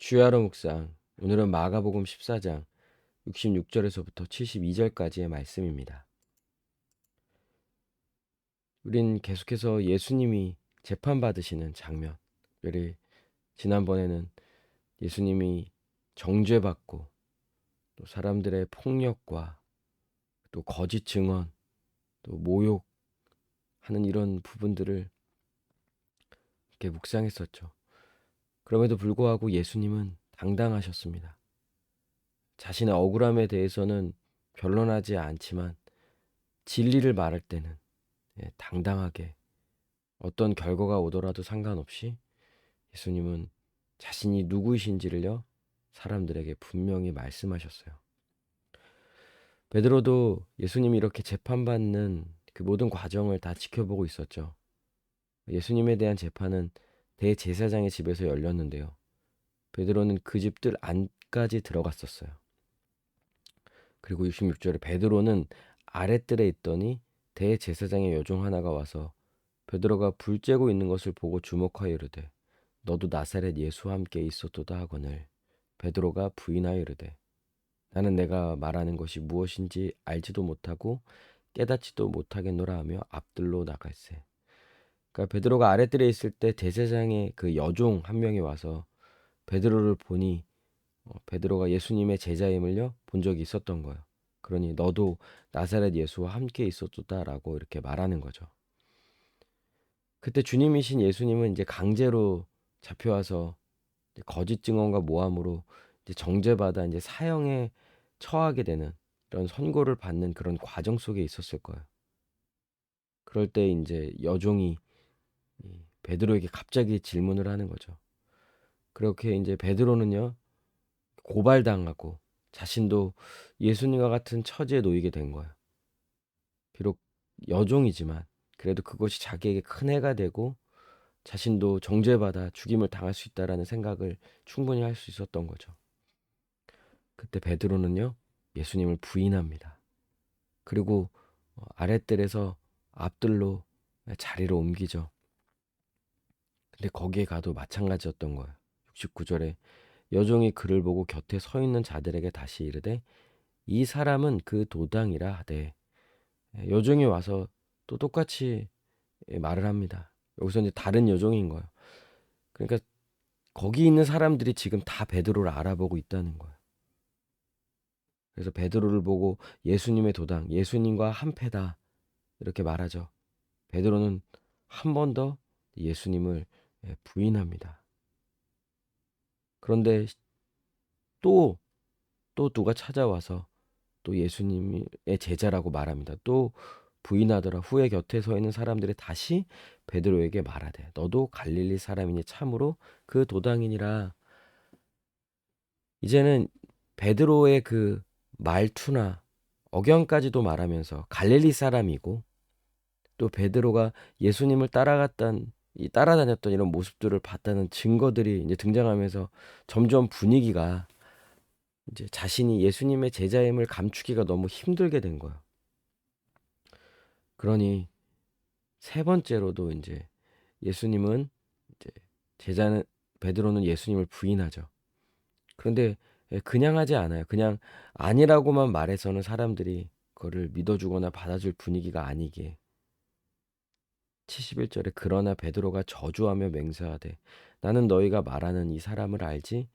주야로 묵상. 오늘은 마가복음 14장 66절에서부터 72절까지의 말씀입니다. 우린 계속해서 예수님이 재판받으시는 장면, 특별히 지난번에는 예수님이 정죄받고 또 사람들의 폭력과 또 거짓 증언, 또 모욕하는 이런 부분들을 이렇게 묵상했었죠. 그럼에도 불구하고 예수님은 당당하셨습니다. 자신의 억울함에 대해서는 변론하지 않지만 진리를 말할 때는 당당하게 어떤 결과가 오더라도 상관없이 예수님은 자신이 누구이신지를요, 사람들에게 분명히 말씀하셨어요. 베드로도 예수님이 이렇게 재판받는 그 모든 과정을 다 지켜보고 있었죠. 예수님에 대한 재판은 대제사장의 집에서 열렸는데요. 베드로는 그 집들 안까지 들어갔었어요. 그리고 66절에 베드로는 아랫뜰에 있더니 대제사장의 여종 하나가 와서 베드로가 불 쬐고 있는 것을 보고 주목하여 이르되 너도 나사렛 예수와 함께 있었도다 하거늘 베드로가 부인하여 이르되 나는 내가 말하는 것이 무엇인지 알지도 못하고 깨닫지도 못하겠노라 하며 앞들로 나갈세. 그러니까 베드로가 아랫뜰에 있을 때 대제사장의 그 여종 한 명이 와서 베드로를 보니 베드로가 예수님의 제자임을요 본 적이 있었던 거예요. 그러니 너도 나사렛 예수와 함께 있었도다라고 이렇게 말하는 거죠. 그때 주님이신 예수님은 이제 강제로 잡혀와서 이제 거짓 증언과 모함으로 이제 정죄받아 이제 사형에 처하게 되는 이런 선고를 받는 그런 과정 속에 있었을 거예요. 그럴 때 이제 여종이 베드로에게 갑자기 질문을 하는 거죠. 그렇게 이제 베드로는요 고발당하고 자신도 예수님과 같은 처지에 놓이게 된 거예요. 비록 여종이지만 그래도 그것이 자기에게 큰 해가 되고 자신도 정죄받아 죽임을 당할 수 있다라는 생각을 충분히 할 수 있었던 거죠. 그때 베드로는요 예수님을 부인합니다. 그리고 아랫뜰에서 앞뜰로 자리를 옮기죠. 근데 거기에 가도 마찬가지였던 거예요. 69절에 여종이 그를 보고 곁에 서 있는 자들에게 다시 이르되 이 사람은 그 도당이라 하되 여종이 와서 또 똑같이 말을 합니다. 여기서 이제 다른 여종인 거예요. 그러니까 거기 있는 사람들이 지금 다 베드로를 알아보고 있다는 거예요. 그래서 베드로를 보고 예수님의 도당, 예수님과 한패다 이렇게 말하죠. 베드로는 한 번 더 예수님을 부인합니다. 그런데 또, 또 누가 찾아와서 또 예수님의 제자라고 말합니다. 또 부인하더라. 후에 곁에 서 있는 사람들이 다시 베드로에게 말하되 너도 갈릴리 사람이니 참으로 그 도당이니라. 이제는 베드로의 그 말투나 억양까지도 말하면서 갈릴리 사람이고 또 베드로가 예수님을 따라다녔던 이런 모습들을 봤다는 증거들이 이제 등장하면서 점점 분위기가 이제 자신이 예수님의 제자임을 감추기가 너무 힘들게 된 거예요. 그러니 세 번째로도 이제 예수님은 이제 제자는 베드로는 예수님을 부인하죠. 그런데 그냥 하지 않아요. 그냥 아니라고만 말해서는 사람들이 그거를 믿어주거나 받아줄 분위기가 아니기에 71절에 그러나 베드로가 저주하며 맹세하되 나는 너희가 말하는 이 사람을 알지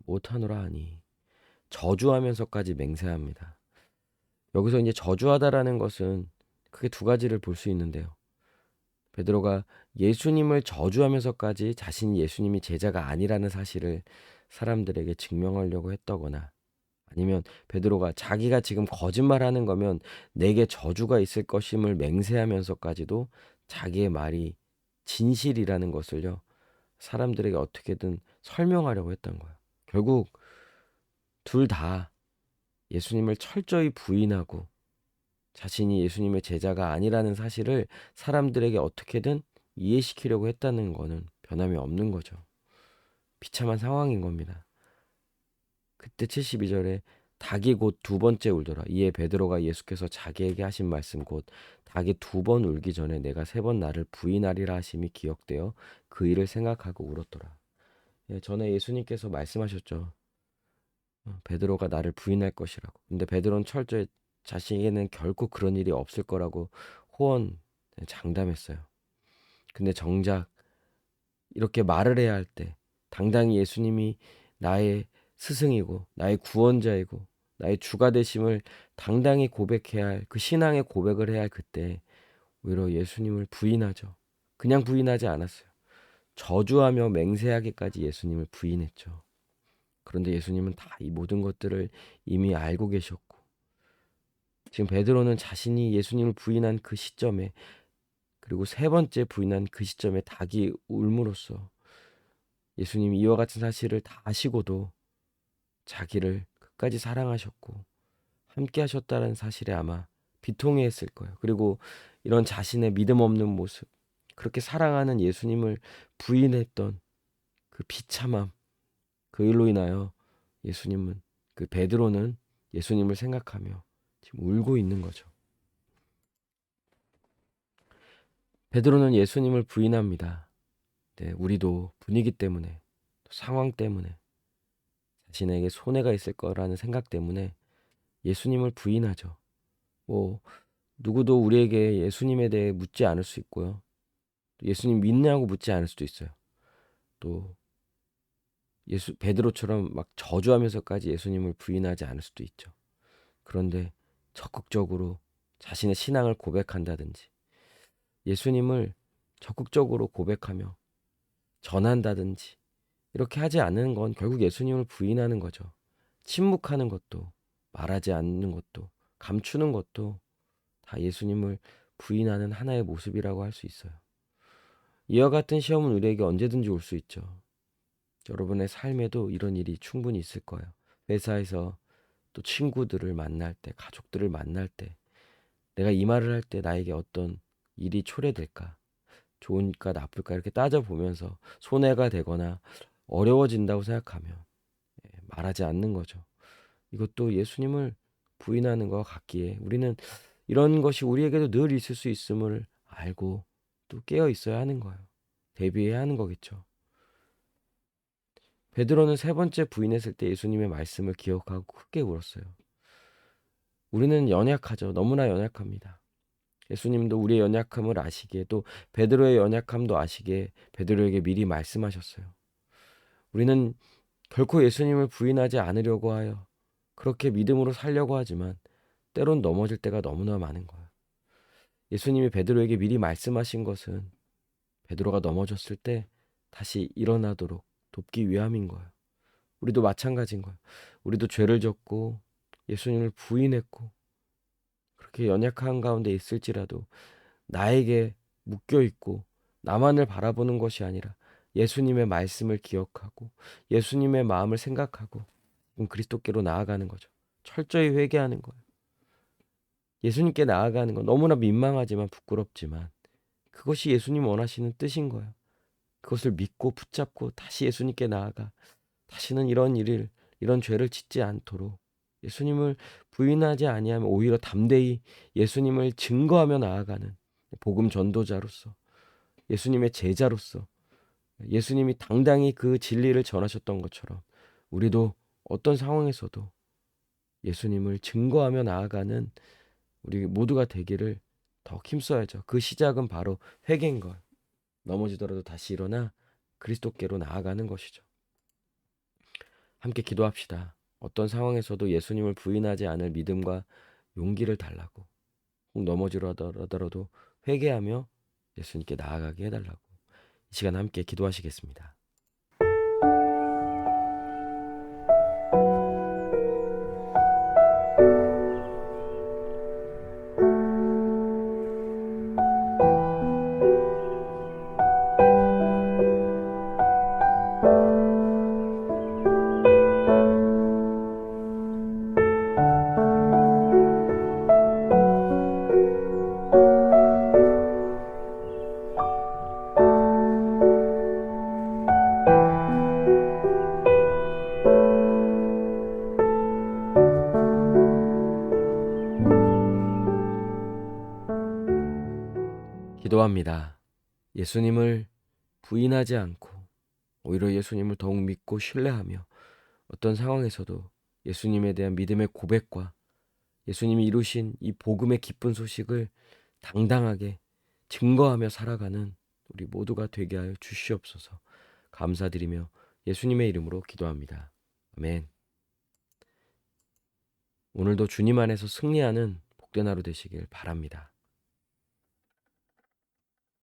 못하노라 하니 저주하면서까지 맹세합니다. 여기서 이제 저주하다라는 것은 크게 두 가지를 볼 수 있는데요. 베드로가 예수님을 저주하면서까지 자신이 예수님이 제자가 아니라는 사실을 사람들에게 증명하려고 했다거나 아니면 베드로가 자기가 지금 거짓말하는 거면 내게 저주가 있을 것임을 맹세하면서까지도 자기의 말이 진실이라는 것을요 사람들에게 어떻게든 설명하려고 했던 거예요. 결국 둘 다 예수님을 철저히 부인하고 자신이 예수님의 제자가 아니라는 사실을 사람들에게 어떻게든 이해시키려고 했다는 거는 변함이 없는 거죠. 비참한 상황인 겁니다. 그때 72절에 닭이 곧 두 번째 울더라. 이에 베드로가 예수께서 자기에게 하신 말씀 곧 닭이 두 번 울기 전에 내가 세 번 나를 부인하리라 하심이 기억되어 그 일을 생각하고 울었더라. 전에 예수님께서 말씀하셨죠. 베드로가 나를 부인할 것이라고. 근데 베드로는 철저히 자신에게는 결코 그런 일이 없을 거라고 호언 장담했어요. 근데 정작 이렇게 말을 해야 할 때, 당당히 예수님이 나의 스승이고 나의 구원자이고 나의 주가 되심을 당당히 고백해야 할, 그 신앙의 고백을 해야 할 그때 오히려 예수님을 부인하죠. 그냥 부인하지 않았어요. 저주하며 맹세하기까지 예수님을 부인했죠. 그런데 예수님은 다 이 모든 것들을 이미 알고 계셨고, 지금 베드로는 자신이 예수님을 부인한 그 시점에, 그리고 세 번째 부인한 그 시점에 닭이 울므로써 예수님이 이와 같은 사실을 다 아시고도 자기를 끝까지 사랑하셨고 함께 하셨다는 사실에 아마 비통해했을 거예요. 그리고 이런 자신의 믿음 없는 모습, 그렇게 사랑하는 예수님을 부인했던 그 비참함, 그 일로 인하여 예수님은, 그 베드로는 예수님을 생각하며 지금 울고 있는 거죠. 베드로는 예수님을 부인합니다. 네, 우리도 분위기 때문에, 또 상황 때문에, 자신에게 손해가 있을 거라는 생각 때문에 예수님을 부인하죠. 뭐 누구도 우리에게 예수님에 대해 묻지 않을 수 있고요. 예수님 믿냐고 묻지 않을 수도 있어요. 또 베드로처럼 막 저주하면서까지 예수님을 부인하지 않을 수도 있죠. 그런데 적극적으로 자신의 신앙을 고백한다든지, 예수님을 적극적으로 고백하며 전한다든지, 이렇게 하지 않는 건 결국 예수님을 부인하는 거죠. 침묵하는 것도, 말하지 않는 것도, 감추는 것도 다 예수님을 부인하는 하나의 모습이라고 할 수 있어요. 이와 같은 시험은 우리에게 언제든지 올 수 있죠. 여러분의 삶에도 이런 일이 충분히 있을 거예요. 회사에서, 또 친구들을 만날 때, 가족들을 만날 때, 내가 이 말을 할 때 나에게 어떤 일이 초래될까? 좋을까 나쁠까 이렇게 따져보면서 손해가 되거나 어려워진다고 생각하면 말하지 않는 거죠. 이것도 예수님을 부인하는 것 같기에 우리는 이런 것이 우리에게도 늘 있을 수 있음을 알고 또 깨어 있어야 하는 거예요. 대비해야 하는 거겠죠. 베드로는 세 번째 부인했을 때 예수님의 말씀을 기억하고 크게 울었어요. 우리는 연약하죠. 너무나 연약합니다. 예수님도 우리의 연약함을 아시기에, 또 베드로의 연약함도 아시기에 베드로에게 미리 말씀하셨어요. 우리는 결코 예수님을 부인하지 않으려고 하여 그렇게 믿음으로 살려고 하지만 때론 넘어질 때가 너무나 많은 거예요. 예수님이 베드로에게 미리 말씀하신 것은 베드로가 넘어졌을 때 다시 일어나도록 돕기 위함인 거예요. 우리도 마찬가지인 거예요. 우리도 죄를 졌고 예수님을 부인했고 그렇게 연약한 가운데 있을지라도 나에게 묶여 있고 나만을 바라보는 것이 아니라 예수님의 말씀을 기억하고 예수님의 마음을 생각하고 그리스도께로 나아가는 거죠. 철저히 회개하는 거예요. 예수님께 나아가는 건 너무나 민망하지만 부끄럽지만 그것이 예수님 원하시는 뜻인 거예요. 그것을 믿고 붙잡고 다시 예수님께 나아가 다시는 이런 죄를 짓지 않도록 예수님을 부인하지 아니하면 오히려 담대히 예수님을 증거하며 나아가는 복음 전도자로서, 예수님의 제자로서, 예수님이 당당히 그 진리를 전하셨던 것처럼 우리도 어떤 상황에서도 예수님을 증거하며 나아가는 우리 모두가 되기를 더 힘써야죠. 그 시작은 바로 회개인 것. 넘어지더라도 다시 일어나 그리스도께로 나아가는 것이죠. 함께 기도합시다. 어떤 상황에서도 예수님을 부인하지 않을 믿음과 용기를 달라고, 혹 넘어지더라도 회개하며 예수님께 나아가게 해달라고 이 시간 함께 기도하시겠습니다. 기도합니다. 예수님을 부인하지 않고 오히려 예수님을 더욱 믿고 신뢰하며 어떤 상황에서도 예수님에 대한 믿음의 고백과 예수님이 이루신 이 복음의 기쁜 소식을 당당하게 증거하며 살아가는 우리 모두가 되게 하여 주시옵소서. 감사드리며 예수님의 이름으로 기도합니다. 아멘. 오늘도 주님 안에서 승리하는 복된 하루 되시길 바랍니다.